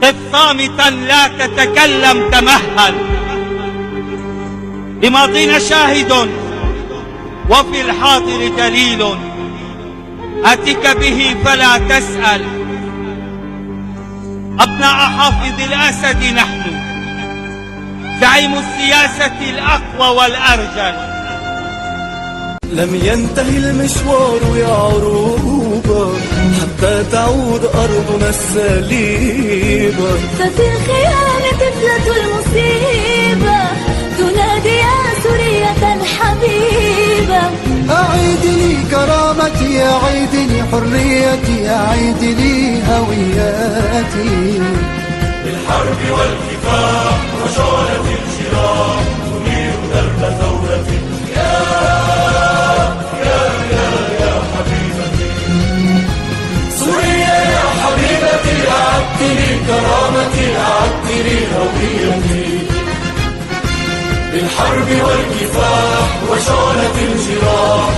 قف صامتا لا تتكلم، تمهل، بماضينا شاهد وفي الحاضر دليل، أتك به فلا تسأل. أبناء حافظ الأسد نحن، زعيم السياسة الأقوى والأرجل. لم ينتهي المشوار يا عروبة حتى تعود أرضنا السليبة، ففي الخيام طفلة المصيبة تنادي يا سورية الحبيبة. أعيد لي كرامتي، أعيد لي حريتي، أعيد لي هويتي. بالحرب والكفاح وشعلة الجراح تنير درب ثورتي. يا حبيبتي سوريا، يا حبيبتي، أعدت لي كرامتي، أعدت لي هويتي. بالحرب والكفاح وشعلة الجراح